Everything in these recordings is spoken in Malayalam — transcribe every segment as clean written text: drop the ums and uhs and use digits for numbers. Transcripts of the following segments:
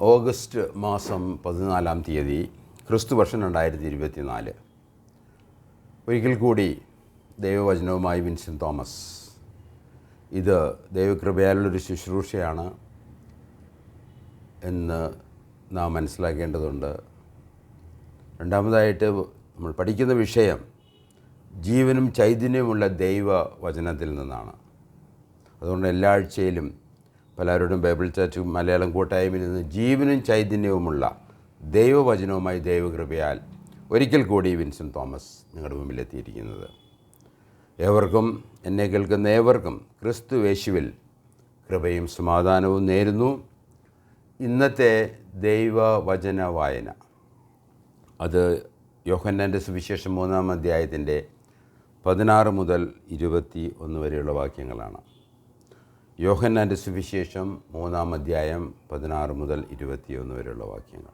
ഓഗസ്റ്റ് മാസം 14-ാം തീയതി ക്രിസ്തുവർഷം 2024. ഒരിക്കൽ കൂടി ദൈവവചനവുമായി വിൻസെൻ്റ് തോമസ്. ഇത് ദൈവകൃപയാലുള്ളൊരു ശുശ്രൂഷയാണ് എന്ന് നാം മനസ്സിലാക്കേണ്ടതുണ്ട്. രണ്ടാമതായിട്ട് നമ്മൾ പഠിക്കുന്ന വിഷയം ജീവനും ചൈതന്യവുമുള്ള ദൈവവചനത്തിൽ നിന്നാണ്. അതുകൊണ്ട് എല്ലാ ആഴ്ചയിലും പലരോടും ബൈബിൾ ചർച്ച് മലയാളം കൂട്ടായ്മയിൽ നിന്ന് ജീവനും ചൈതന്യവുമുള്ള ദൈവവചനവുമായി ദൈവകൃപയാൽ ഒരിക്കൽ കൂടി വിൻസെൻ്റ് തോമസ് നിങ്ങളുടെ മുമ്പിലെത്തിയിരിക്കുന്നത്. ഏവർക്കും, എന്നെ കേൾക്കുന്ന ഏവർക്കും ക്രിസ്തു യേശുവിൽ കൃപയും സമാധാനവും നേരുന്നു. ഇന്നത്തെ ദൈവവചന വായന അത് യോഹന്നാൻ്റെ സുവിശേഷം 3-ാം അധ്യായത്തിൻ്റെ 16 മുതൽ 21 വരെയുള്ള വാക്യങ്ങളാണ്. യോഹന്നാൻ്റെ സുവിശേഷം 3-ാം അധ്യായം 16 മുതൽ 21 വരെയുള്ള വാക്യങ്ങൾ.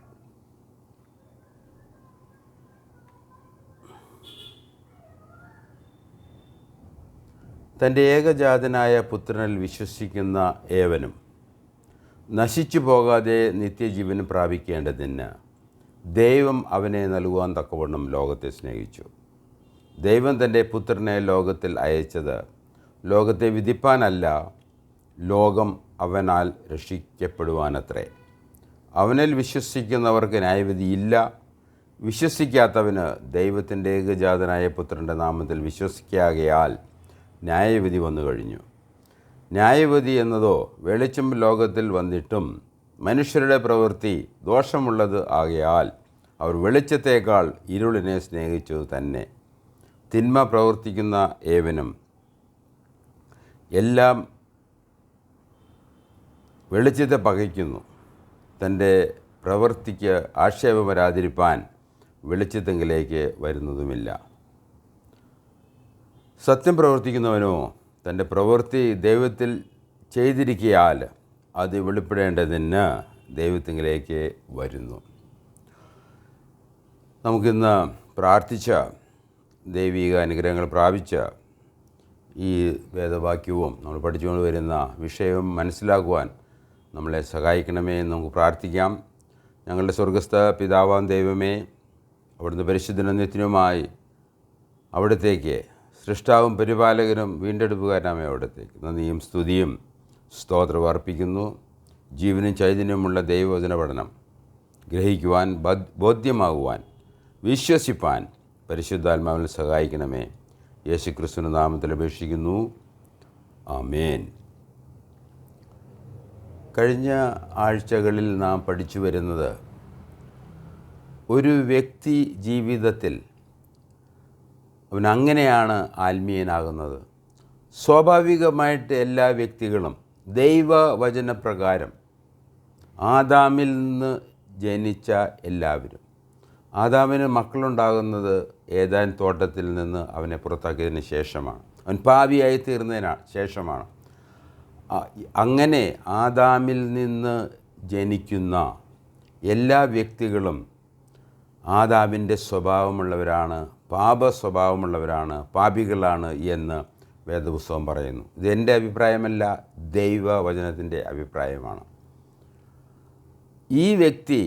തൻ്റെ ഏകജാതനായ പുത്രനിൽ വിശ്വസിക്കുന്ന ഏവനും നശിച്ചു പോകാതെ നിത്യജീവൻ പ്രാപിക്കേണ്ടതിന് ദൈവം അവനെ നൽകുവാൻ തക്കവണ്ണം ലോകത്തെ സ്നേഹിച്ചു. ദൈവം തൻ്റെ പുത്രനെ ലോകത്തിൽ അയച്ചത് ലോകത്തെ വിധിപ്പാനല്ല, ലോകം അവനാൽ രക്ഷിക്കപ്പെടുവാനത്രേ. അവനിൽ വിശ്വസിക്കുന്നവർക്ക് ന്യായവിധിയില്ല. വിശ്വസിക്കാത്തവന് ദൈവത്തിൻ്റെ ഏകജാതനായ പുത്രൻ്റെ നാമത്തിൽ വിശ്വസിക്കാകയാൽ ന്യായവിധി വന്നു കഴിഞ്ഞു. ന്യായവിധി എന്നതോ വെളിച്ചം ലോകത്തിൽ വന്നിട്ടും മനുഷ്യരുടെ പ്രവൃത്തി ദോഷമുള്ളത് ആകയാൽ അവർ വെളിച്ചത്തേക്കാൾ ഇരുളിനെ സ്നേഹിച്ചത് തന്നെ. തിന്മ പ്രവർത്തിക്കുന്ന ഏവനും എല്ലാം വെളിച്ചത്തെ പകയ്ക്കുന്നു. തൻ്റെ പ്രവൃത്തിക്ക് ആക്ഷേപം വരാതിരിപ്പാൻ വെളിച്ചത്തെങ്കിലേക്ക് വരുന്നതുമില്ല. സത്യം പ്രവർത്തിക്കുന്നവനോ തൻ്റെ പ്രവൃത്തി ദൈവത്തിൽ ചെയ്തിരിക്കയാൽ അത് വെളിപ്പെടേണ്ടതിന് ദൈവത്തിങ്കിലേക്ക് വരുന്നു. നമുക്കിന്ന് പ്രാർത്ഥിച്ച ദൈവിക അനുഗ്രഹങ്ങൾ പ്രാപിച്ച ഈ വേദവാക്യവും നമ്മൾ പഠിച്ചുകൊണ്ട് വരുന്ന വിഷയവും മനസ്സിലാക്കുവാൻ നമ്മളെ സഹായിക്കണമേ എന്ന് നമുക്ക് പ്രാർത്ഥിക്കാം. ഞങ്ങളുടെ സ്വർഗസ്ഥ പിതാവാം ദൈവമേ, അവിടുന്ന് പരിശുദ്ധനും നിത്യനുമായി അവിടത്തേക്ക് സൃഷ്ടാവും പരിപാലകനും വീണ്ടെടുപ്പുകാരനാമേ അവിടത്തേക്ക് നന്ദിയും സ്തുതിയും സ്തോത്രവും അർപ്പിക്കുന്നു. ജീവനും ചൈതന്യമുള്ള ദൈവവചന പഠനം ഗ്രഹിക്കുവാൻ, ബോധ്യമാകുവാൻ, വിശ്വസിപ്പാൻ പരിശുദ്ധാത്മാവിൽ സഹായിക്കണമേ. യേശുക്രിസ്തുവിന്റെ നാമത്തിൽ അപേക്ഷിക്കുന്നു. ആമേൻ. കഴിഞ്ഞ ആഴ്ചകളിൽ നാം പഠിച്ചു വരുന്നത് ഒരു വ്യക്തി ജീവിതത്തിൽ അവൻ അങ്ങനെയാണ് ആത്മീയനാകുന്നത്. സ്വാഭാവികമായിട്ട് എല്ലാ വ്യക്തികളും ദൈവവചനപ്രകാരം ആദാമിൽ നിന്ന് ജനിച്ച എല്ലാവരും, ആദാമിന് മക്കളുണ്ടാകുന്നത് ഏദാൻ തോട്ടത്തിൽ നിന്ന് അവനെ പുറത്താക്കിയതിന് ശേഷമാണ്, അവൻ പാപിയായി തീർന്നതിന് ശേഷമാണ്. അങ്ങനെ ആദാമിൽ നിന്ന് ജനിക്കുന്ന എല്ലാ വ്യക്തികളും ആദാമിൻ്റെ സ്വഭാവമുള്ളവരാണ്, പാപ സ്വഭാവമുള്ളവരാണ്, പാപികളാണ് എന്ന് വേദപുസ്തകം പറയുന്നു. ഇതെൻ്റെ അഭിപ്രായമല്ല, ദൈവവചനത്തിൻ്റെ അഭിപ്രായമാണ്. ഈ വ്യക്തി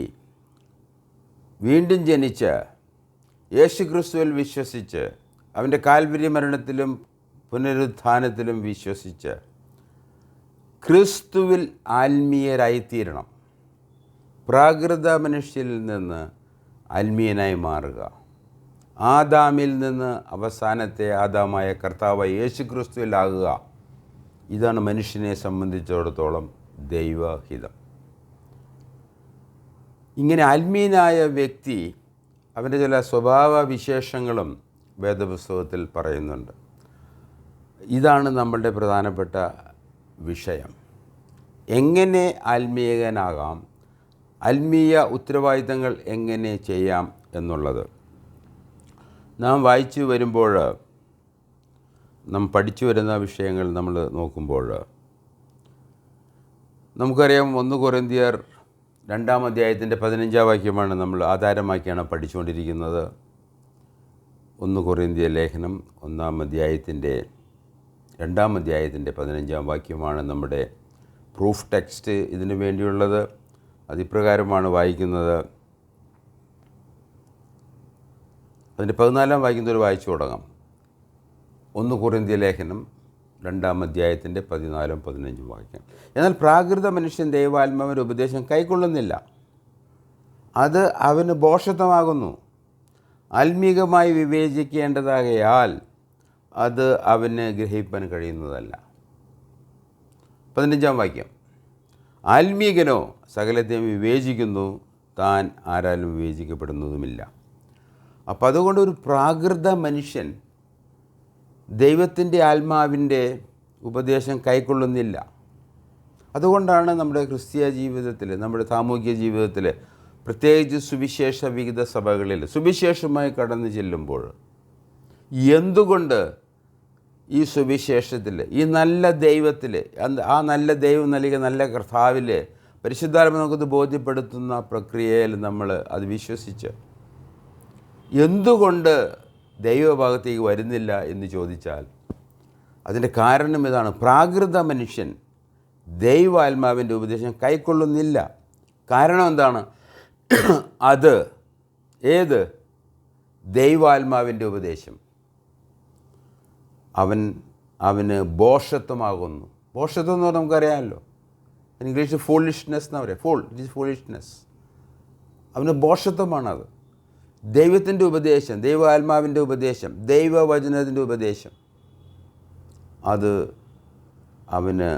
വീണ്ടും ജനിച്ച് യേശുക്രിസ്തുവിൽ വിശ്വസിച്ച് അവൻ്റെ കാൽവരി മരണത്തിലും പുനരുത്ഥാനത്തിലും വിശ്വസിച്ച് ക്രിസ്തുവിൽ ആത്മീയരായിത്തീരണം. പ്രാകൃത മനുഷ്യരിൽ നിന്ന് ആത്മീയനായി മാറുക. ആദാമിൽ നിന്ന് അവസാനത്തെ ആദാമായ കർത്താവായ യേശുക്രിസ്തുവിലാകുക. ഇതാണ് മനുഷ്യനെ സംബന്ധിച്ചിടത്തോളം ദൈവഹിതം. ഇങ്ങനെ ആത്മീയനായ വ്യക്തി അവൻ്റെ ചില സ്വഭാവ വിശേഷങ്ങളും വേദപുസ്തകത്തിൽ പറയുന്നുണ്ട്. ഇതാണ് നമ്മളുടെ പ്രധാനപ്പെട്ട വിഷയം. എങ്ങനെ ആത്മീയനാകാം, ആത്മീയ ഉത്തരവാദിത്തങ്ങൾ എങ്ങനെ ചെയ്യാം എന്നുള്ളത് നാം വായിച്ചു വരുമ്പോൾ, നാം പഠിച്ചു വരുന്ന വിഷയങ്ങൾ നമ്മൾ നോക്കുമ്പോൾ നമുക്കറിയാം. 1 കൊരിന്ത്യർ 2-ാം അധ്യായത്തിൻ്റെ 15-ാം വാക്യമാണ് നമ്മൾ ആധാരമാക്കിയാണ് പഠിച്ചുകൊണ്ടിരിക്കുന്നത്. 1 കൊരിന്ത്യർ ലേഖനം 1-ാം അധ്യായത്തിൻ്റെ 2-ാം അധ്യായത്തിൻ്റെ 15-ാം വാക്യമാണ് നമ്മുടെ പ്രൂഫ് ടെക്സ്റ്റ് ഇതിനു വേണ്ടിയുള്ളത്. അതിപ്രകാരമാണ് വായിക്കുന്നത്. അതിൻ്റെ 14 വായിക്കുന്നവർ വായിച്ചു തുടങ്ങാം. 1 കൊരിന്ത്യർ ലേഖനം 2-ാം അധ്യായത്തിൻ്റെ 14-15 വാക്യം. എന്നാൽ പ്രാകൃത മനുഷ്യൻ ദൈവാത്മാവിൻ്റെ ഉപദേശം കൈക്കൊള്ളുന്നില്ല, അത് അവന് ഭോഷത്വമാകുന്നു. ആത്മീകമായി വിവേചിക്കേണ്ടതാകയാൽ അത് അവന് ഗ്രഹിപ്പാൻ കഴിയുന്നതല്ല. 15-ാം വാക്യം. ആത്മീകനോ സകലത്തെയും വിവേചിക്കുന്നു, താൻ ആരാലും വിവേചിക്കപ്പെടുന്നതുമില്ല. അപ്പം അതുകൊണ്ട് ഒരു പ്രാകൃത മനുഷ്യൻ ദൈവത്തിൻ്റെ ആത്മാവിൻ്റെ ഉപദേശം കൈക്കൊള്ളുന്നില്ല. അതുകൊണ്ടാണ് നമ്മുടെ ക്രിസ്തീയ ജീവിതത്തിൽ, നമ്മുടെ സാമൂഹിക ജീവിതത്തിൽ, പ്രത്യേകിച്ച് സുവിശേഷ വിഹിത സഭകളിൽ സുവിശേഷമായി കടന്നു ചെല്ലുമ്പോൾ എന്തുകൊണ്ട് ഈ സുവിശേഷത്തിൽ, ഈ നല്ല ദൈവത്തിൽ, ആ നല്ല ദൈവം നൽകിയ നല്ല കർത്താവിൽ പരിശുദ്ധാത്മ നമുക്കത് ബോധ്യപ്പെടുത്തുന്ന പ്രക്രിയയിൽ നമ്മൾ അത് വിശ്വസിച്ച് എന്തുകൊണ്ട് ദൈവഭാഗത്തേക്ക് വരുന്നില്ല എന്ന് ചോദിച്ചാൽ അതിൻ്റെ കാരണം ഇതാണ്. പ്രാകൃത മനുഷ്യൻ ദൈവാത്മാവിൻ്റെ ഉപദേശം കൈക്കൊള്ളുന്നില്ല. കാരണം എന്താണ്? അത് ഏത് ദൈവാത്മാവിൻ്റെ ഉപദേശം അവന് ഭോഷത്വമാകുന്നു. ഭോഷത്വം എന്ന് പറഞ്ഞാൽ നമുക്കറിയാമല്ലോ, ഇംഗ്ലീഷിൽ ഫൂളിഷ്നെസ് എന്ന് പറയാം. It is foolishness. അവന് ഭോഷത്വമാണത്. ദൈവത്തിൻ്റെ ഉപദേശം, ദൈവാത്മാവിൻ്റെ ഉപദേശം, ദൈവവചനത്തിൻ്റെ ഉപദേശം, അത് അവന്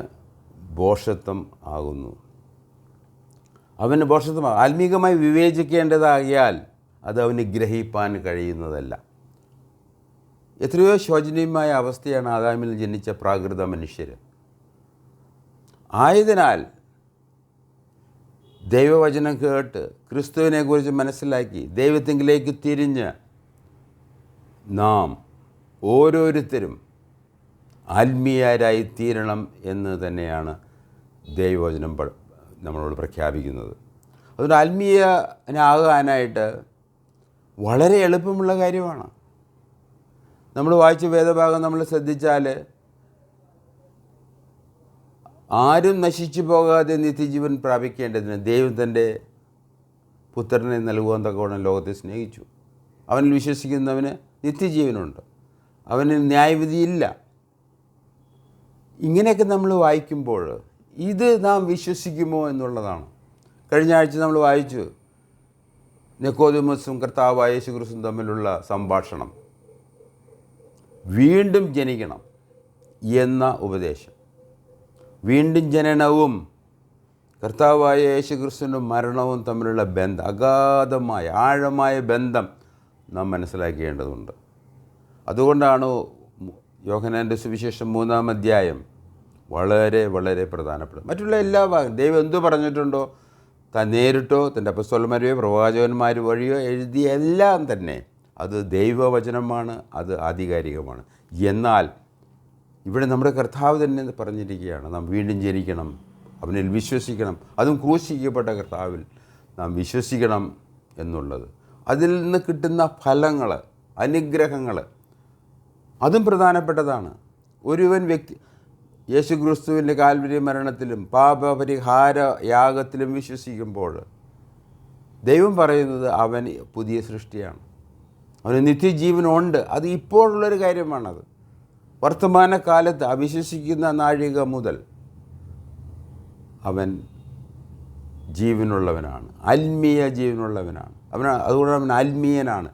ഭോഷത്വം ആകുന്നു. അവന് ഭോഷത്വമാകും. ആത്മീകമായി വിവേചിക്കേണ്ടതാകിയാൽ അത് അവന് ഗ്രഹിപ്പാൻ കഴിയുന്നതല്ല. എത്രയോ ശോചനീയമായ അവസ്ഥയാണ് ആദാമിൽ ജനിച്ച പ്രാകൃത മനുഷ്യർ. ആയതിനാൽ ദൈവവചനം കേട്ട് ക്രിസ്തുവിനെക്കുറിച്ച് മനസ്സിലാക്കി ദൈവത്തിങ്കിലേക്ക് തിരിഞ്ഞ് നാം ഓരോരുത്തരും ആത്മീയരായി തീരണം എന്ന് തന്നെയാണ് ദൈവവചനം നമ്മളോട് പ്രഖ്യാപിക്കുന്നത്. അതുകൊണ്ട് ആത്മീയനാകാനായിട്ട് വളരെ എളുപ്പമുള്ള കാര്യമാണ്. നമ്മൾ വായിച്ച വേദഭാഗം നമ്മൾ ശ്രദ്ധിച്ചാൽ ആരും നശിച്ചു പോകാതെ നിത്യജീവൻ പ്രാപിക്കേണ്ടതിന് ദൈവം തൻ്റെ പുത്രനെ നൽകുവാൻ തക്കവണ്ണം ലോകത്തെ സ്നേഹിച്ചു. അവനിൽ വിശ്വസിക്കുന്നവന് നിത്യജീവനുണ്ട്, അവന് ന്യായവിധിയില്ല. ഇങ്ങനെയൊക്കെ നമ്മൾ വായിക്കുമ്പോൾ ഇത് നാം വിശ്വസിക്കുമോ എന്നുള്ളതാണ്. കഴിഞ്ഞ ആഴ്ച നമ്മൾ വായിച്ചു നിക്കോദെമോസും കർത്താവായ യേശുക്രിസ്തുവും തമ്മിലുള്ള സംഭാഷണം. വീണ്ടും ജനിക്കണം എന്ന ഉപദേശം, വീണ്ടും ജനനവും കർത്താവായ യേശുക്രിസ്തുവിൻ്റെ മരണവും തമ്മിലുള്ള ബന്ധം, അഗാധമായ ആഴമായ ബന്ധം നാം മനസ്സിലാക്കേണ്ടതുണ്ട്. അതുകൊണ്ടാണ് യോഹന്നാൻ്റെ സുവിശേഷം 3-ാം അധ്യായം വളരെ വളരെ പ്രധാനപ്പെടും. മറ്റുള്ള എല്ലാ ഭാഗം ദൈവം എന്തു പറഞ്ഞിട്ടുണ്ടോ, താൻ നേരിട്ടോ തൻ്റെ അപ്പസ്തലന്മാരെയോ പ്രവാചകന്മാർ വഴിയോ എഴുതിയ എല്ലാം തന്നെ അത് ദൈവവചനമാണ്, അത് ആധികാരികമാണ്. എന്നാൽ ഇവിടെ നമ്മുടെ കർത്താവ് തന്നെ പറഞ്ഞിരിക്കുകയാണ്, നാം വീണ്ടും ജനിക്കണം, അവനിൽ വിശ്വസിക്കണം, അതും ക്രൂശിക്കപ്പെട്ട കർത്താവിൽ നാം വിശ്വസിക്കണം എന്നുള്ളത്. അതിൽ നിന്ന് കിട്ടുന്ന ഫലങ്ങൾ, അനുഗ്രഹങ്ങൾ, അതും പ്രധാനപ്പെട്ടതാണ്. ഒരുവൻ യേശുക്രിസ്തുവിൻ്റെ കാൽവരി മരണത്തിലും പാപപരിഹാര യാഗത്തിലും വിശ്വസിക്കുമ്പോൾ ദൈവം പറയുന്നത് അവൻ പുതിയ സൃഷ്ടിയാണ്, അവന് നിത്യജീവനുണ്ട്. അത് ഇപ്പോഴുള്ളൊരു കാര്യമാണത്. വർത്തമാനകാലത്ത് അവിശ്വസിക്കുന്ന നാഴിക മുതൽ അവൻ ജീവനുള്ളവനാണ്, ആത്മീയ ജീവനുള്ളവനാണ്. അതുകൊണ്ട് അവൻ ആത്മീയനാണ്,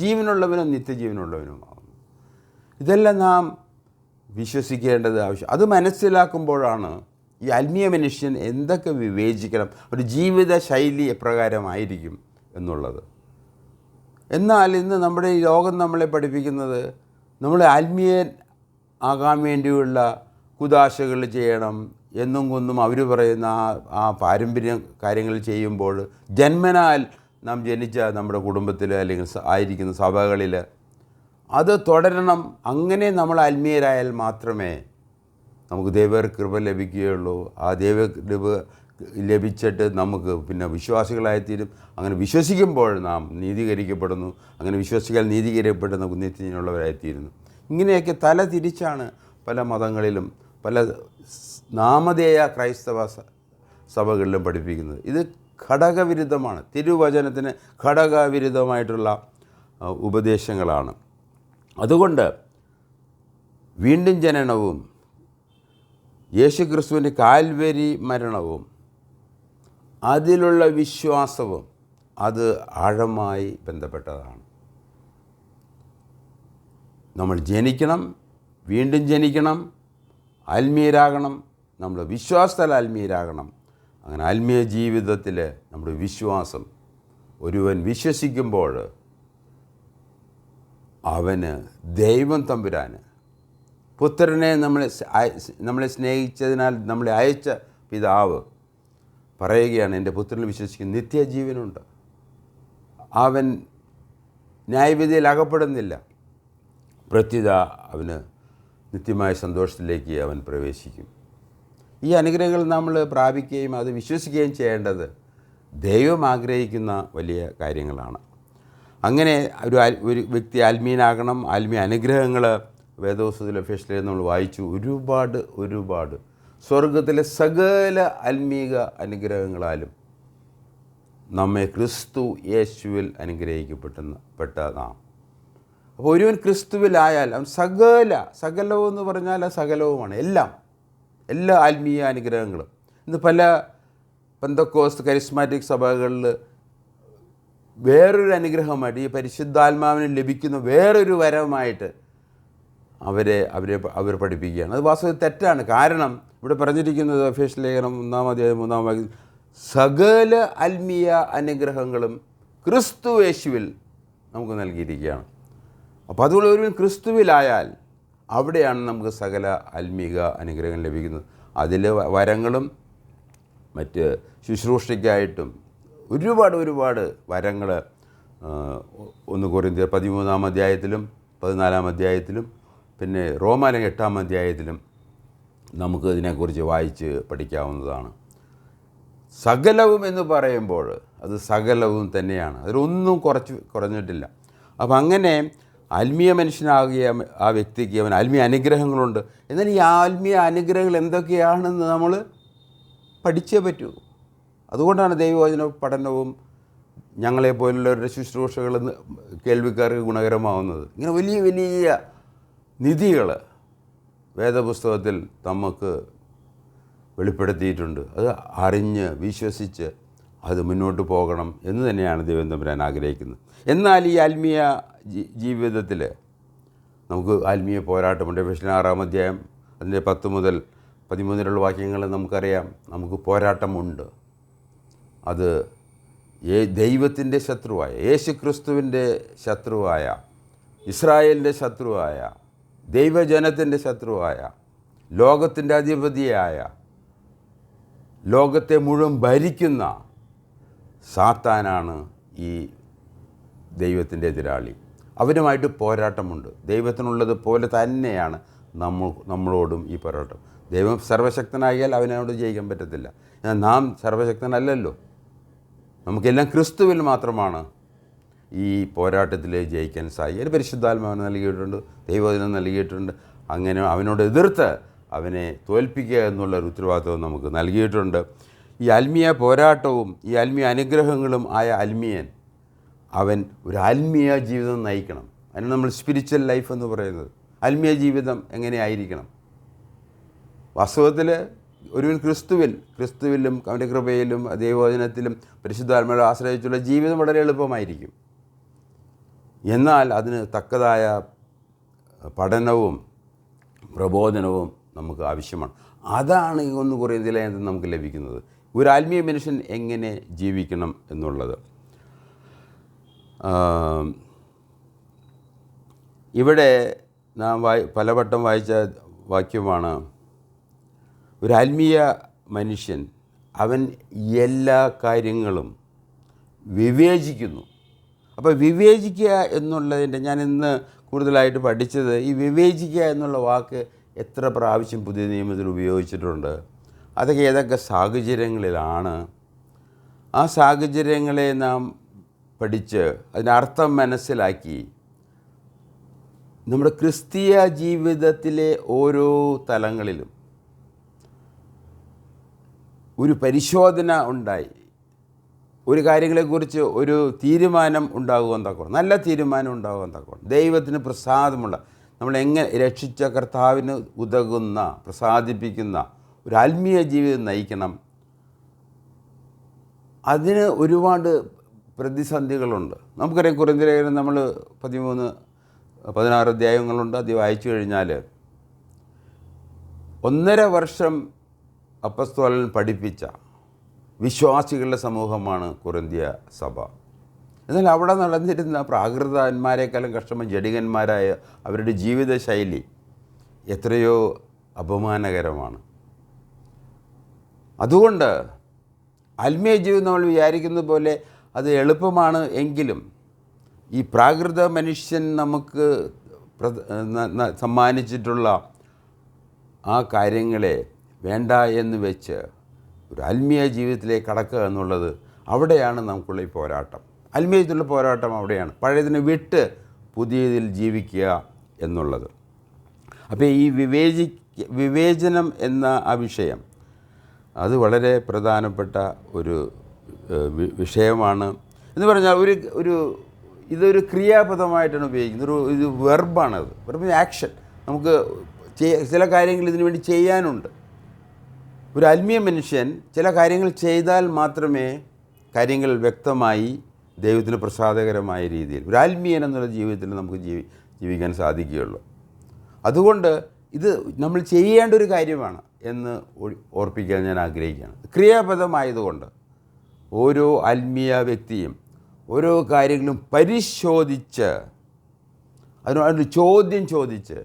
ജീവനുള്ളവനും നിത്യജീവനുള്ളവനുമാകുന്നു. ഇതെല്ലാം നാം വിശ്വസിക്കേണ്ടത് ആവശ്യം. അത് മനസ്സിലാക്കുമ്പോഴാണ് ഈ ആത്മീയ മനുഷ്യൻ എന്തൊക്കെ വിവേചിക്കണം, ഒരു ജീവിത ശൈലി എപ്രകാരമായിരിക്കും എന്നുള്ളത്. എന്നാൽ ഇന്ന് നമ്മുടെ ഈ ലോകം നമ്മളെ പഠിപ്പിക്കുന്നത് നമ്മൾ ആത്മീയൻ ആകാൻ വേണ്ടിയുള്ള കുദാശകൾ ചെയ്യണം എന്നും കൊന്നും അവർ പറയുന്ന ആ പാരമ്പര്യ കാര്യങ്ങൾ ചെയ്യുമ്പോൾ ജന്മനാൽ നാം ജനിച്ച നമ്മുടെ കുടുംബത്തിൽ അല്ലെങ്കിൽ ആയിരിക്കുന്ന സഭകളിൽ അത് തുടരണം. അങ്ങനെ നമ്മൾ ആത്മീയരായാൽ മാത്രമേ നമുക്ക് ദൈവകൃപ ലഭിക്കുകയുള്ളൂ. ആ ദൈവകൃപ ലഭിച്ചിട്ട് നമുക്ക് പിന്നെ വിശ്വാസികളായിത്തീരും. അങ്ങനെ വിശ്വസിക്കുമ്പോൾ നാം നീതീകരിക്കപ്പെടുന്നു. അങ്ങനെ വിശ്വസിക്കാൻ നീതീകരിക്കപ്പെട്ട് നമുക്ക് നിത്യത്തിനുള്ളവരായിത്തീരുന്നു. ഇങ്ങനെയൊക്കെ തല തിരിച്ചാണ് പല മതങ്ങളിലും പല നാമധേയ ക്രൈസ്തവ സഭകളിലും പഠിപ്പിക്കുന്നത്. ഇത് ഘടകവിരുദ്ധമാണ്, തിരുവചനത്തിന് ഘടകവിരുദ്ധമായിട്ടുള്ള ഉപദേശങ്ങളാണ്. അതുകൊണ്ട് വീണ്ടും ജനനവും യേശുക്രിസ്തുവിൻ്റെ കാൽവരി മരണവും അതിലുള്ള വിശ്വാസവും അത് ആഴമായി ബന്ധപ്പെട്ടതാണ്. നമ്മൾ ജനിക്കണം, വീണ്ടും ജനിക്കണം, ആത്മീയരാകണം, നമ്മൾ വിശ്വാസത്താൽ ആത്മീയരാകണം. അങ്ങനെ ആത്മീയ ജീവിതത്തിൽ നമ്മുടെ വിശ്വാസം, ഒരുവൻ വിശ്വസിക്കുമ്പോൾ അവന് ദൈവം തമ്പുരാന് പുത്രനെ നമ്മളെ സ്നേഹിച്ചതിനാൽ നമ്മളെ അയച്ച പിതാവ് പറയുകയാണ്, എൻ്റെ പുത്രനിൽ വിശ്വസിക്കുന്ന നിത്യജീവനുണ്ട്. അവൻ ന്യായവിധിയിൽ അകപ്പെടുന്നില്ല, പ്രത്യുത അവന് നിത്യമായ സന്തോഷത്തിലേക്ക് അവൻ പ്രവേശിക്കും. ഈ അനുഗ്രഹങ്ങൾ നമ്മൾ പ്രാപിക്കുകയും അത് വിശ്വസിക്കുകയും ചെയ്യേണ്ടത് ദൈവം ആഗ്രഹിക്കുന്ന വലിയ കാര്യങ്ങളാണ്. അങ്ങനെ ഒരു വ്യക്തി ആത്മീയനാകണം. ആത്മീയ അനുഗ്രഹങ്ങൾ വേദപുസ്തകത്തിലെ എഫേസ്യരിൽ നമ്മൾ വായിച്ചു. ഒരുപാട് സ്വർഗത്തിലെ സകല ആത്മീക അനുഗ്രഹങ്ങളാലും നമ്മെ ക്രിസ്തു യേശുവിൽ അനുഗ്രഹിക്കപ്പെട്ട നാം. അപ്പോൾ ഒരുവൻ ക്രിസ്തുവിലായാൽ അവൻ സകലവും എന്ന് പറഞ്ഞാൽ സകലവുമാണ്, എല്ലാ ആത്മീയ അനുഗ്രഹങ്ങളും. ഇന്ന് പല പെന്തക്കോസ്ത് കരിസ്മാറ്റിക് സഭകളിൽ വേറൊരു അനുഗ്രഹമായിട്ട്, ഈ പരിശുദ്ധാത്മാവിന് ലഭിക്കുന്ന വേറൊരു വരമായിട്ട് അവർ പഠിപ്പിക്കുകയാണ്. അത് വാസ്തവത്തിൽ തെറ്റാണ്. കാരണം ഇവിടെ പറഞ്ഞിരിക്കുന്നത് എഫേസ്യ ലേഖനം 1-ാം വാക്യം, സകല ആത്മീയ അനുഗ്രഹങ്ങളും ക്രിസ്തു യേശുവിൽ നമുക്ക് നൽകിയിരിക്കുകയാണ്. അപ്പോൾ അതുകൊണ്ട് ഒരുവൻ ക്രിസ്തുവിലായാൽ അവിടെയാണ് നമുക്ക് സകല ആത്മീക അനുഗ്രഹം ലഭിക്കുന്നത്. അതിൽ വരങ്ങളും മറ്റ് ശുശ്രൂഷയ്ക്കായിട്ടും ഒരുപാട് വരങ്ങൾ 1 കൊരിന്ത്യർ 13-ാം അധ്യായത്തിലും 14-ാം അധ്യായത്തിലും പിന്നെ റോമാലേഖനം 8-ാം അധ്യായത്തിലും നമുക്ക് ഇതിനെക്കുറിച്ച് വായിച്ച് പഠിക്കാവുന്നതാണ്. സകലവും എന്ന് പറയുമ്പോൾ അത് സകലവും തന്നെയാണ്, അതിലൊന്നും കുറഞ്ഞിട്ടില്ല. അപ്പം അങ്ങനെ ആത്മീയ മനുഷ്യനാകിയ ആ വ്യക്തിക്ക് അവൻ ആത്മീയ അനുഗ്രഹങ്ങളുണ്ട്. എന്നാൽ ഈ ആത്മീയ അനുഗ്രഹങ്ങൾ എന്തൊക്കെയാണെന്ന് നമ്മൾ പഠിച്ചേ പറ്റൂ. അതുകൊണ്ടാണ് ദൈവവചന പഠനവും ഞങ്ങളെപ്പോലുള്ളവരുടെ ശുശ്രൂഷകൾ കേൾവിക്കാർക്ക് ഗുണകരമാവുന്നത്. ഇങ്ങനെ വലിയ നിധികൾ വേദപുസ്തകത്തിൽ നമുക്ക് വെളിപ്പെടുത്തിയിട്ടുണ്ട്. അത് അറിഞ്ഞ് വിശ്വസിച്ച് അത് മുന്നോട്ട് പോകണം എന്ന് തന്നെയാണ് ദൈവം തമ്പുരാൻ ആഗ്രഹിക്കുന്നത്. എന്നാൽ ഈ ആത്മീയ ജീവിതത്തിൽ നമുക്ക് ആത്മീയ പോരാട്ടമുണ്ട്. എഫേസ്യർ 6-ാം അധ്യായം അതിൻ്റെ 10 മുതൽ 13 വാക്യങ്ങൾ നമുക്കറിയാം. നമുക്ക് പോരാട്ടമുണ്ട്. അത് ദൈവത്തിൻ്റെ ശത്രുവായ, യേശുക്രിസ്തുവിൻ്റെ ശത്രുവായ, ഇസ്രായേലിൻ്റെ ശത്രുവായ, ദൈവജനത്തിൻ്റെ ശത്രുവായ, ലോകത്തിൻ്റെ അധിപതിയായ, ലോകത്തെ മുഴുവൻ ഭരിക്കുന്ന സാത്താനാണ് ഈ ദൈവത്തിൻ്റെ എതിരാളി. അവരുമായിട്ട് പോരാട്ടമുണ്ട്. ദൈവത്തിനുള്ളത് പോലെ തന്നെയാണ് നമ്മളോടും ഈ പോരാട്ടം. ദൈവം സർവശക്തനായാൽ അവനോട് ജയിക്കാൻ പറ്റത്തില്ല. എന്നാൽ നാം സർവശക്തനല്ലല്ലോ. നമുക്കെല്ലാം ക്രിസ്തുവിൽ മാത്രമാണ് ഈ പോരാട്ടത്തിൽ ജയിക്കാൻ സാധിക്കും. അതിന് പരിശുദ്ധാത്മാവിനെ നൽകിയിട്ടുണ്ട്, ദൈവവചനം നൽകിയിട്ടുണ്ട്. അങ്ങനെ അവനോട് എതിർത്ത് അവനെ തോൽപ്പിക്കുക എന്നുള്ളൊരു ഉത്തരവാദിത്വം നമുക്ക് നൽകിയിട്ടുണ്ട്. ഈ ആത്മീയ പോരാട്ടവും ഈ ആത്മീയ അനുഗ്രഹങ്ങളും ആയ ആത്മീയൻ അവൻ ഒരു ആത്മീയ ജീവിതം നയിക്കണം. അതിന് നമ്മൾ സ്പിരിച്വൽ ലൈഫ് എന്ന് പറയുന്നത്. ആത്മീയ ജീവിതം എങ്ങനെയായിരിക്കണം? വാസ്തവത്തിൽ ഒരുവൻ ക്രിസ്തുവിലും അവൻ്റെ കൃപയിലും ദൈവവചനത്തിലും പരിശുദ്ധാത്മാവിനെ ആശ്രയിച്ചുള്ള ജീവിതം വളരെ എളുപ്പമായിരിക്കും. എന്നാൽ അതിന് തക്കതായ പഠനവും പ്രബോധനവും നമുക്ക് ആവശ്യമാണ്. അതാണ് ഈ 1 കൊരിന്ത്യർ ലേഖനത്തിൽ നമുക്ക് ലഭിക്കുന്നത്. ഒരു ആത്മീയ മനുഷ്യൻ എങ്ങനെ ജീവിക്കണം എന്നുള്ളത്. ഇവിടെ നാം പലവട്ടം വായിച്ച വാക്യമാണ്, ഒരു ആത്മീയ മനുഷ്യൻ അവൻ എല്ലാ കാര്യങ്ങളും വിവേചിക്കുന്നു. അപ്പോൾ വിവേചിക്കുക എന്നുള്ളതിൻ്റെ ഞാൻ ഇന്ന് കൂടുതലായിട്ട് പഠിച്ചത്, ഈ വിവേചിക്കുക എന്നുള്ള വാക്ക് എത്ര പ്രാവശ്യം പുതിയ നിയമത്തിൽ ഉപയോഗിച്ചിട്ടുണ്ട്, അതൊക്കെ ഏതൊക്കെ സാഹചര്യങ്ങളിലാണ്. ആ സാഹചര്യങ്ങളെ നാം പഠിച്ച് അതിൻ്റെ അർത്ഥം മനസ്സിലാക്കി നമ്മുടെ ക്രിസ്തീയ ജീവിതത്തിലെ ഓരോ തലങ്ങളിലും ഒരു പരിശോധന ഉണ്ടായി, ഒരു കാര്യങ്ങളെക്കുറിച്ച് ഒരു തീരുമാനം ഉണ്ടാകുവാൻ തക്കോണം, നല്ല തീരുമാനം ഉണ്ടാകുവാൻ തക്കോണം, ദൈവത്തിന് പ്രസാദമുള്ള, നമ്മളെങ്ങനെ രക്ഷിച്ച കർത്താവിന് ഉതകുന്ന, പ്രസാദിപ്പിക്കുന്ന ഒരു ആത്മീയ ജീവിതം നയിക്കണം. അതിന് ഒരുപാട് പ്രതിസന്ധികളുണ്ട്. നമുക്കറിയാം, കൊരിന്ത്യർ ലേഖനം നമ്മൾ 13-16 അധ്യായങ്ങളുണ്ട്. അത് വായിച്ചു കഴിഞ്ഞാൽ 1.5 വർഷം അപ്പസ്തോലൻ പഠിപ്പിച്ച വിശ്വാസികളുടെ സമൂഹമാണ് കൊരിന്ത്യ സഭ. എന്നാൽ അവിടെ നടന്നിരുന്ന പ്രാകൃതന്മാരെക്കാളും കഷ്ടം ജഡികന്മാരായ അവരുടെ ജീവിത ശൈലി എത്രയോ അപമാനകരമാണ്. അതുകൊണ്ട് ആത്മീയ ജീവിതം നമ്മൾ വിചാരിക്കുന്ന പോലെ അത് എളുപ്പമാണ് എങ്കിലും ഈ പ്രാകൃത മനുഷ്യൻ നമുക്ക് സമ്മാനിച്ചിട്ടുള്ള ആ കാര്യങ്ങളെ വേണ്ട എന്ന് വെച്ച് ഒരു ആത്മീയ ജീവിതത്തിലേക്ക് കടക്കുക എന്നുള്ളത്, അവിടെയാണ് നമുക്കുള്ള ഈ പോരാട്ടം. ആത്മീയത്തിലുള്ള പോരാട്ടം അവിടെയാണ്, പഴയതിനെ വിട്ട് പുതിയതിൽ ജീവിക്കുക എന്നുള്ളത്. അപ്പോൾ ഈ വിവേചനം എന്ന ആ വിഷയം അത് വളരെ പ്രധാനപ്പെട്ട ഒരു വിഷയമാണ്. എന്ന് പറഞ്ഞാൽ ഇതൊരു ക്രിയാപദമായിട്ടാണ് ഉപയോഗിക്കുന്നത്. ഇത് വെർബാണത്, വെർബ് ആക്ഷൻ. നമുക്ക് ചില കാര്യങ്ങൾ ഇതിനു വേണ്ടി ചെയ്യാനുണ്ട്. ഒരു ആത്മീയ മനുഷ്യൻ ചില കാര്യങ്ങൾ ചെയ്താൽ മാത്രമേ കാര്യങ്ങൾ വ്യക്തമായി ദൈവത്തിന് പ്രസാദകരമായ രീതിയിൽ ഒരു ആത്മീയൻ എന്നുള്ള ജീവിതത്തിൽ നമുക്ക് ജീവിക്കാൻ സാധിക്കുകയുള്ളൂ. അതുകൊണ്ട് ഇത് നമ്മൾ ചെയ്യേണ്ട ഒരു കാര്യമാണ് എന്ന് ഓർപ്പിക്കാൻ ഞാൻ ആഗ്രഹിക്കുകയാണ്. ക്രിയാപദമായതുകൊണ്ട് ഓരോ ആത്മീയ വ്യക്തിയും ഓരോ കാര്യങ്ങളും പരിശോധിച്ച് അതിനൊരു ചോദ്യം ചോദിച്ച്,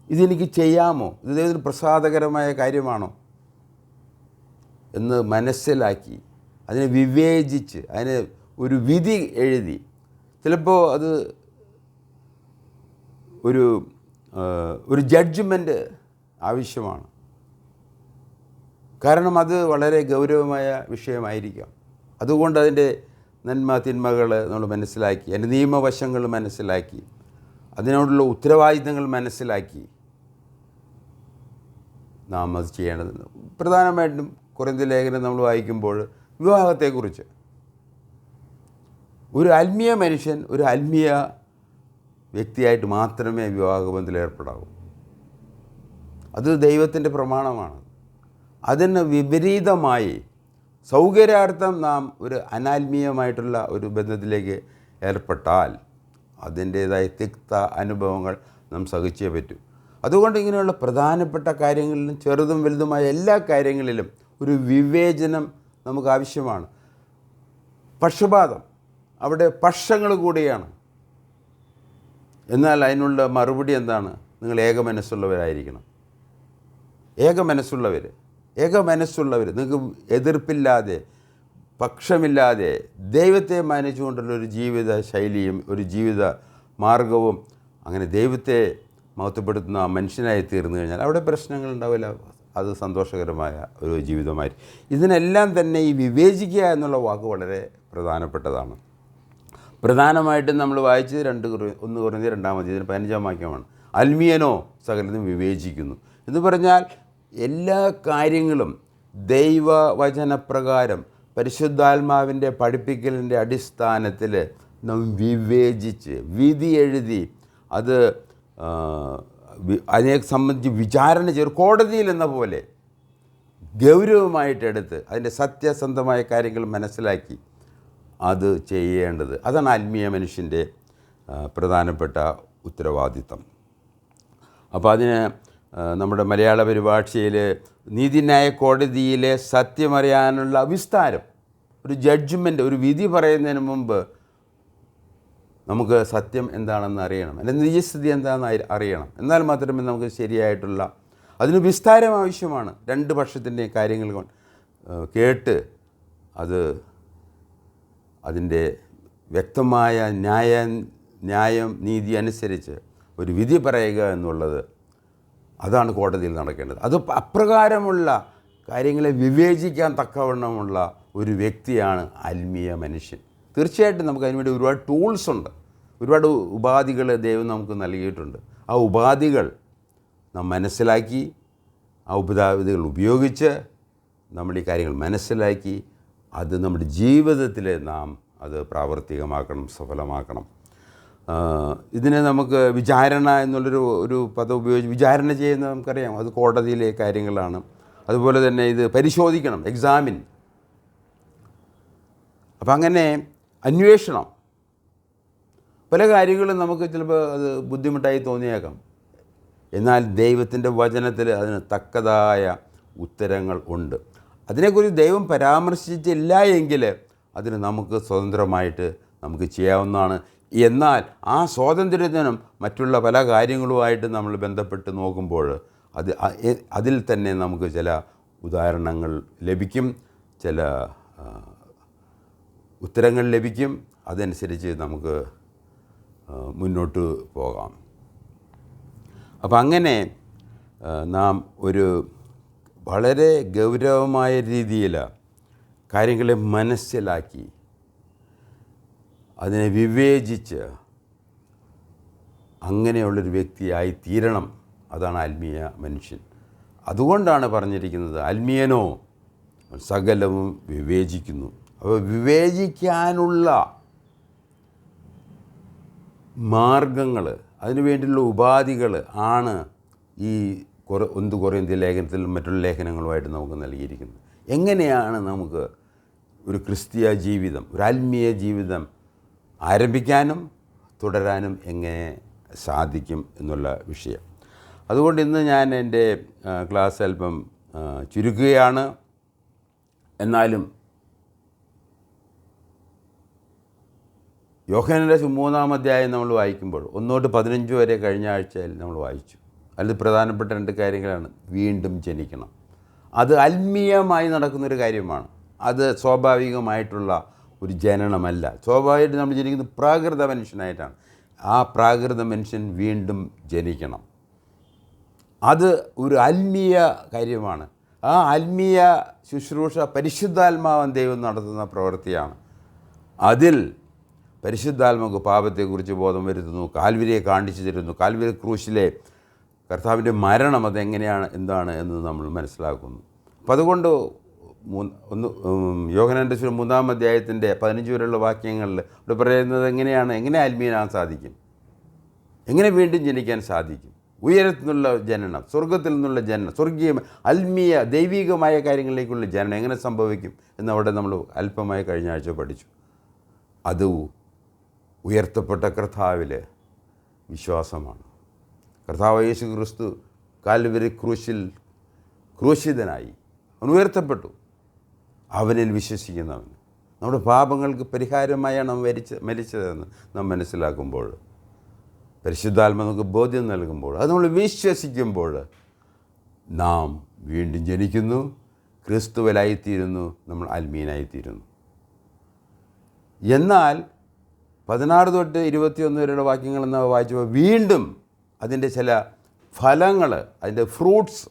ഇതെനിക്ക് ചെയ്യാമോ, ഇത് ദൈവത്തിന് പ്രസാദകരമായ കാര്യമാണോ എന്ന് മനസ്സിലാക്കി അതിനെ വിവേചിച്ച് അതിന് ഒരു വിധി എഴുതി. ചിലപ്പോൾ അത് ഒരു ജഡ്ജ്മെൻറ്റ് ആവശ്യമാണ്. കാരണം അത് വളരെ ഗൗരവമായ വിഷയമായിരിക്കാം. അതുകൊണ്ട് അതിൻ്റെ നന്മ തിന്മകൾ നമ്മൾ മനസ്സിലാക്കി, അതിൻ്റെ നിയമവശങ്ങൾ മനസ്സിലാക്കി, അതിനോടുള്ള ഉത്തരവാദിത്തങ്ങൾ മനസ്സിലാക്കി നാം അത് ചെയ്യേണ്ടതുണ്ട്. പ്രധാനമായിട്ടും കൊരിന്ത്യ ലേഖനം നമ്മൾ വായിക്കുമ്പോൾ വിവാഹത്തെക്കുറിച്ച്, ഒരു ആത്മീയ മനുഷ്യൻ ഒരു ആത്മീയ വ്യക്തിയായിട്ട് മാത്രമേ വിവാഹബന്ധത്തിൽ ഏർപ്പെടാവൂ. അത് ദൈവത്തിൻ്റെ പ്രമാണമാണ്. അതിന് വിപരീതമായി സൗകര്യാർത്ഥം നാം ഒരു അനാത്മീയമായിട്ടുള്ള ഒരു ബന്ധത്തിലേക്ക് ഏർപ്പെട്ടാൽ അതിൻ്റേതായ തിക്ത അനുഭവങ്ങൾ നാം സഹിച്ചേ പറ്റൂ. അതുകൊണ്ട് ഇങ്ങനെയുള്ള പ്രധാനപ്പെട്ട കാര്യങ്ങളിലും ചെറുതും വലുതുമായ എല്ലാ കാര്യങ്ങളിലും ഒരു വിവേചനം നമുക്ക് ആവശ്യമാണ്. പക്ഷപാതം, അവിടെ പക്ഷങ്ങൾ കൂടിയാണ്. എന്നാൽ അതിനുള്ള മറുപടി എന്താണ്? നിങ്ങൾ ഏകമനസ്സുള്ളവരായിരിക്കണം. ഏകമനസ്സുള്ളവർ നിങ്ങൾക്ക് എതിർപ്പില്ലാതെ, പക്ഷമില്ലാതെ ദൈവത്തെ മാനിച്ചുകൊണ്ടുള്ള ഒരു ജീവിത ശൈലിയും ഒരു ജീവിത മാർഗവും, അങ്ങനെ ദൈവത്തെ മഹത്വപ്പെടുത്തുന്ന മനുഷ്യനായി തീർന്നു കഴിഞ്ഞാൽ അവിടെ പ്രശ്നങ്ങൾ ഉണ്ടാവില്ല. അത് സന്തോഷകരമായ ഒരു ജീവിതമായിരിക്കും. ഇതിനെല്ലാം തന്നെ ഈ വിവേചിക്കുക എന്നുള്ള വാക്ക് വളരെ പ്രധാനപ്പെട്ടതാണ്. പ്രധാനമായിട്ടും നമ്മൾ വായിച്ചത് 1 കൊരിന്ത്യർ 2-ാം അധ്യായം 15-ാം വാക്യമാണ്. ആത്മീയനോ സകലതും വിവേചിക്കുന്നു എന്ന് പറഞ്ഞാൽ എല്ലാ കാര്യങ്ങളും ദൈവവചനപ്രകാരം പരിശുദ്ധാത്മാവിൻ്റെ പഠിപ്പിക്കലിൻ്റെ അടിസ്ഥാനത്തിൽ നാം വിവേചിച്ച് വിധി എഴുതി അത് അതിനെ സംബന്ധിച്ച് വിചാരണ ചെയ്ത് കോടതിയിൽ എന്ന പോലെ ഗൗരവമായിട്ടെടുത്ത് അതിൻ്റെ സത്യസന്ധമായ കാര്യങ്ങൾ മനസ്സിലാക്കി അത് ചെയ്യേണ്ടത്, അതാണ് ആത്മീയ മനുഷ്യൻ്റെ പ്രധാനപ്പെട്ട ഉത്തരവാദിത്തം. അപ്പോൾ അതിന് നമ്മുടെ മലയാള പരിഭാഷയിൽ നീതിന്യായ കോടതിയിലെ സത്യമറിയാനുള്ള വിസ്താരം, ഒരു ജഡ്ജ്മെൻറ്റ്, ഒരു വിധി പറയുന്നതിന് മുമ്പ് നമുക്ക് സത്യം എന്താണെന്ന് അറിയണം, അല്ലെങ്കിൽ നിജസ്ഥിതി എന്താണെന്ന് അറിയണം. എന്നാൽ മാത്രമേ നമുക്ക് ശരിയായിട്ടുള്ള, അതിന് വിസ്താരം ആവശ്യമാണ്. 2 പക്ഷത്തിൻ്റെ കാര്യങ്ങൾ കേട്ട് അതിൻ്റെ വ്യക്തമായ ന്യായം നീതി അനുസരിച്ച് ഒരു വിധി പറയുക എന്നുള്ളത്, അതാണ് കോടതിയിൽ നടക്കേണ്ടത്. അത് അപ്രകാരമുള്ള കാര്യങ്ങളെ വിവേചിക്കാൻ തക്കവണ്ണമുള്ള ഒരു വ്യക്തിയാണ് ആത്മീയ മനുഷ്യൻ. തീർച്ചയായിട്ടും നമുക്ക് അതിനുവേണ്ടി ഒരുപാട് ടൂൾസ് ഉണ്ട്, ഒരുപാട് ഉപാധികൾ ദൈവം നമുക്ക് നൽകിയിട്ടുണ്ട്. ആ ഉപാധികൾ നാം മനസ്സിലാക്കി ആ ഉപാധികൾ ഉപയോഗിച്ച് നമ്മൾ ഈ കാര്യങ്ങൾ മനസ്സിലാക്കി അത് നമ്മുടെ ജീവിതത്തിൽ നാം അത് പ്രാവർത്തികമാക്കണം, സഫലമാക്കണം. ഇതിനെ നമുക്ക് വിചാരണ എന്നുള്ളൊരു പദം ഉപയോഗിച്ച് വിചാരണ ചെയ്യുന്നത് നമുക്കറിയാം, അത് കോടതിയിലെ കാര്യങ്ങളാണ്. അതുപോലെ തന്നെ ഇത് പരിശോധിക്കണം, എക്സാമിൻ. അപ്പം അങ്ങനെ അന്വേഷണം. പല കാര്യങ്ങളും നമുക്ക് ചിലപ്പോൾ അത് ബുദ്ധിമുട്ടായി തോന്നിയേക്കാം. എന്നാൽ ദൈവത്തിൻ്റെ വചനത്തിൽ അതിന് തക്കതായ ഉത്തരങ്ങൾ ഉണ്ട്. അതിനെക്കുറിച്ച് ദൈവം പരാമർശിച്ചില്ല എങ്കിൽ അതിന് നമുക്ക് സ്വതന്ത്രമായിട്ട് നമുക്ക് ചെയ്യാവുന്നതാണ്. എന്നാൽ ആ സ്വാതന്ത്ര്യത്തിനും മറ്റുള്ള പല കാര്യങ്ങളുമായിട്ട് നമ്മൾ ബന്ധപ്പെട്ട് നോക്കുമ്പോൾ അതിൽ തന്നെ നമുക്ക് ചില ഉദാഹരണങ്ങൾ ലഭിക്കും, ചില ഉത്തരങ്ങൾ ലഭിക്കും. അതനുസരിച്ച് നമുക്ക് മുന്നോട്ട് പോകാം. അപ്പം അങ്ങനെ നാം ഒരു വളരെ ഗൗരവമായ രീതിയിൽ കാര്യങ്ങളെ മനസ്സിലാക്കി അതിനെ വിവേചിച്ച് അങ്ങനെയുള്ളൊരു വ്യക്തിയായി തീരണം. അതാണ് ആത്മീയ മനുഷ്യൻ. അതുകൊണ്ടാണ് പറഞ്ഞിരിക്കുന്നത് ആത്മീയനോ സകലവും വിവേചിക്കുന്നു. അപ്പോൾ വിവേചിക്കാനുള്ള മാർഗങ്ങൾ, അതിനുവേണ്ടിയുള്ള ഉപാധികൾ ആണ് ഈ 1 കൊറിന്ത്യർ ലേഖനത്തിൽ മറ്റുള്ള ലേഖനങ്ങളുമായിട്ട് നമുക്ക് നൽകിയിരിക്കുന്നത്. എങ്ങനെയാണ് നമുക്ക് ഒരു ക്രിസ്തീയ ജീവിതം, ഒരു ആത്മീയ ജീവിതം ആരംഭിക്കാനും തുടരാനും എങ്ങനെ സാധിക്കും എന്നുള്ള വിഷയം. അതുകൊണ്ട് ഇന്ന് ഞാൻ എൻ്റെ ക്ലാസ് അല്പം ചുരുക്കുകയാണ്. എന്നാലും യോഹന്നാൻ്റെ 3-ാം അധ്യായം നമ്മൾ വായിക്കുമ്പോൾ 1 തൊട്ട് 15 വരെ കഴിഞ്ഞ ആഴ്ചയിൽ നമ്മൾ വായിച്ചു. അതിൽ പ്രധാനപ്പെട്ട 2 കാര്യങ്ങളാണ്. വീണ്ടും ജനിക്കണം. അത് ആത്മീയമായി നടക്കുന്നൊരു കാര്യമാണ്. അത് സ്വാഭാവികമായിട്ടുള്ള ഒരു ജനനമല്ല. സ്വാഭാവികമായിട്ട് നമ്മൾ ജനിക്കുന്നത് പ്രാകൃത മനുഷ്യനായിട്ടാണ്. ആ പ്രാകൃത മനുഷ്യൻ വീണ്ടും ജനിക്കണം. അത് ഒരു ആത്മീയ കാര്യമാണ്. ആ ആത്മീയ ശുശ്രൂഷ പരിശുദ്ധാത്മാവൻ ദൈവം നടത്തുന്ന പ്രവൃത്തിയാണ്. അതിൽ പരിശുദ്ധാത്മാവ് പാപത്തെക്കുറിച്ച് ബോധം വരുത്തുന്നു, കാൽവരിയെ കാണിച്ചു തരുന്നു. കാൽവരി ക്രൂശിലെ കർത്താവിൻ്റെ മരണം അതെങ്ങനെയാണ്, എന്താണ് എന്ന് നമ്മൾ മനസ്സിലാക്കുന്നു. അപ്പം അതുകൊണ്ട് യോഹന്നാൻ്റെ 3-ാം അധ്യായത്തിൻ്റെ 15 വരെയുള്ള വാക്യങ്ങളിൽ ഇവിടെ പറയുന്നത് എങ്ങനെ ആത്മീയനാകാൻ സാധിക്കും, എങ്ങനെ വീണ്ടും ജനിക്കാൻ സാധിക്കും. ഉയരത്തിൽ നിന്നുള്ള ജനനം, സ്വർഗത്തിൽ നിന്നുള്ള ജനനം, സ്വർഗീയ ആത്മീയ ദൈവികമായ കാര്യങ്ങളിലേക്കുള്ള ജനനം എങ്ങനെ സംഭവിക്കും എന്നവിടെ നമ്മൾ അല്പമായി കഴിഞ്ഞ ആഴ്ച പഠിച്ചു. അത് ഉയർത്തപ്പെട്ട കർത്താവിൽ വിശ്വാസമാണ്. കർത്താവ് യേശു ക്രിസ്തു കാൽവരി ക്രൂശിൽ ക്രൂശിതനായി, അവൻ ഉയർത്തപ്പെട്ടു. അവനിൽ വിശ്വസിക്കുന്നവൻ നമ്മുടെ പാപങ്ങൾക്ക് പരിഹാരമായാണ് അവൻ മരിച്ചതെന്ന് നാം മനസ്സിലാക്കുമ്പോൾ, പരിശുദ്ധാത്മ നമുക്ക് ബോധ്യം നൽകുമ്പോൾ, അത് നമ്മൾ വിശ്വസിക്കുമ്പോൾ നാം വീണ്ടും ജനിക്കുന്നു, ക്രിസ്തുവിലായിത്തീരുന്നു, നമ്മൾ ആത്മീയനായിത്തീരുന്നു. എന്നാൽ 16 തൊട്ട് 21 വരെയുള്ള വാക്യങ്ങൾ എന്ന് വായിച്ചപ്പോൾ വീണ്ടും അതിൻ്റെ ചില ഫലങ്ങൾ, അതിൻ്റെ ഫ്രൂട്ട്സ്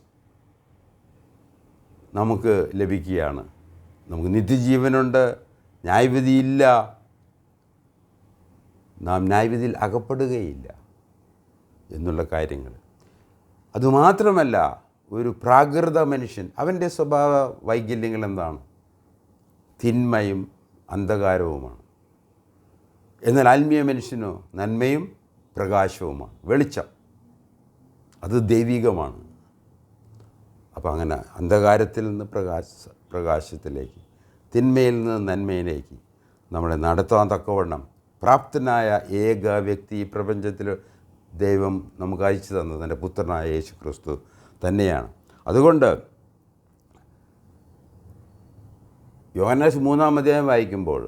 നമുക്ക് ലഭിക്കുകയാണ്. നമുക്ക് നിത്യജീവനുണ്ട്, ന്യായവിധിയില്ല, നാം ന്യായവിധിയിൽ അകപ്പെടുകയില്ല എന്നുള്ള കാര്യങ്ങൾ. അതുമാത്രമല്ല, ഒരു പ്രാകൃത മനുഷ്യൻ അവൻ്റെ സ്വഭാവ വൈകല്യങ്ങൾ എന്താണ്? തിന്മയും അന്ധകാരവുമാണ്. എന്നാൽ ആത്മീയ മനുഷ്യനോ നന്മയും പ്രകാശവുമാണ്, വെളിച്ചം. അത് ദൈവികമാണ്. അപ്പോൾ അങ്ങനെ അന്ധകാരത്തിൽ നിന്ന് പ്രകാശത്തിലേക്ക്, തിന്മയിൽ നിന്ന് നന്മയിലേക്ക് നമ്മളെ നടത്താൻ തക്കവണ്ണം പ്രാപ്തനായ ഏക വ്യക്തി ഈ പ്രപഞ്ചത്തിൽ ദൈവം നമുക്ക് അയച്ചു തന്നത് തൻ്റെ പുത്രനായ യേശു ക്രിസ്തു തന്നെയാണ്. അതുകൊണ്ട് യോഹന്നാൻ 3-ാം അധ്യായം വായിക്കുമ്പോൾ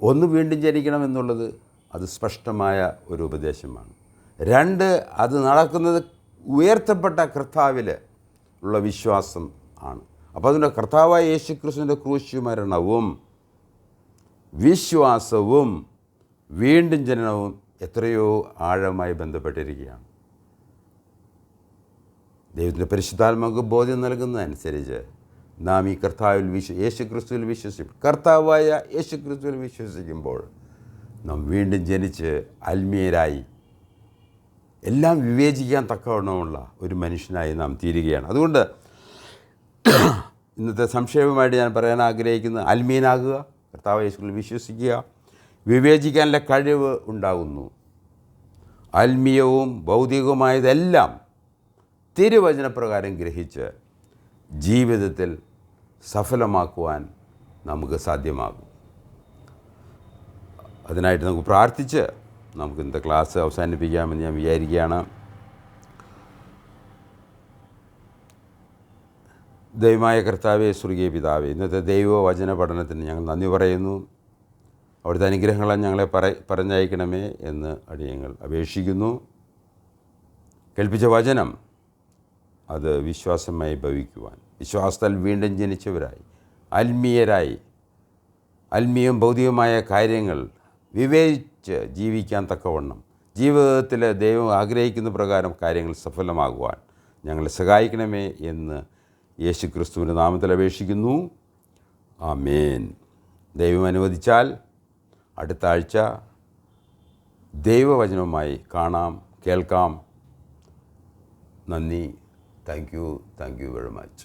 ഒന്ന് വീണ്ടും ജനിക്കണം എന്നുള്ളത് അത് സ്പഷ്ടമായ ഒരു ഉപദേശമാണ്. 2, അത് നടക്കുന്നത് ഉയർത്തപ്പെട്ട കർത്താവിൽ ഉള്ള വിശ്വാസം ആണ്. അപ്പോൾ അതിൻ്റെ കർത്താവായ യേശു ക്രിസ്തുവിൻ്റെ ക്രൂശ് മരണവും വിശ്വാസവും വീണ്ടും ജനനവും എത്രയോ ആഴമായി ബന്ധപ്പെട്ടിരിക്കുകയാണ്. ദൈവത്തിൻ്റെ പരിശുദ്ധാത്മാക്ക് ബോധ്യം നൽകുന്നതനുസരിച്ച് നാം ഈ കർത്താവിൽ യേശു ക്രിസ്തുവിൽ വിശ്വസിക്കും. കർത്താവായ യേശു ക്രിസ്തുവിൽ വിശ്വസിക്കുമ്പോൾ നാം വീണ്ടും ജനിച്ച് ആത്മീയരായി എല്ലാം വിവേചിക്കാൻ തക്കവണ്ണമുള്ള ഒരു മനുഷ്യനായി നാം തീരുകയാണ്. അതുകൊണ്ട് ഇന്നത്തെ സംക്ഷേപമായിട്ട് ഞാൻ പറയാൻ ആഗ്രഹിക്കുന്നത് ആത്മീയനാകുക, കർത്താവ് യേശുവിൽ വിശ്വസിക്കുക, വിവേചിക്കാനുള്ള കഴിവ് ഉണ്ടാകുന്നു. ആത്മീയവും ഭൗതികവുമായതെല്ലാം തിരുവചനപ്രകാരം ഗ്രഹിച്ച് ജീവിതത്തിൽ സഫലമാക്കുവാൻ നമുക്ക് സാധ്യമാകും. അതിനായിട്ട് നമുക്ക് പ്രാർത്ഥിച്ച് നമുക്ക് ഇന്നത്തെ ക്ലാസ് അവസാനിപ്പിക്കാമെന്ന് ഞാൻ വിചാരിക്കുകയാണ്. ദൈവമായ കർത്താവേ, സ്വർഗീയ പിതാവേ, ഇന്നത്തെ ദൈവവചന പഠനത്തിന് ഞങ്ങൾ നന്ദി പറയുന്നു. അവിടുത്തെ അനുഗ്രഹങ്ങളെ ഞങ്ങളെ പറഞ്ഞയക്കണമേ എന്ന് അടിയങ്ങൾ അപേക്ഷിക്കുന്നു. കേൾപ്പിച്ച വചനം അത് വിശ്വാസമായി ഭവിക്കുവാൻ, വിശ്വാസത്താൽ വീണ്ടും ജനിച്ചവരായി, ആത്മീയരായി, ആത്മീയവും ഭൗതികമായ കാര്യങ്ങൾ വിവേചിച്ച് ജീവിക്കാൻ തക്കവണ്ണം ജീവിതത്തിൽ ദൈവം ആഗ്രഹിക്കുന്ന പ്രകാരം കാര്യങ്ങൾ സഫലമാകുവാൻ ഞങ്ങളെ സഹായിക്കണമേ എന്ന് യേശു ക്രിസ്തുവിൻ്റെ നാമത്തിൽ അപേക്ഷിക്കുന്നു. ആമേൻ. ദൈവം അനുവദിച്ചാൽ അടുത്ത ആഴ്ച ദൈവവചനവുമായി കാണാം, കേൾക്കാം. നന്ദി. Thank you very much.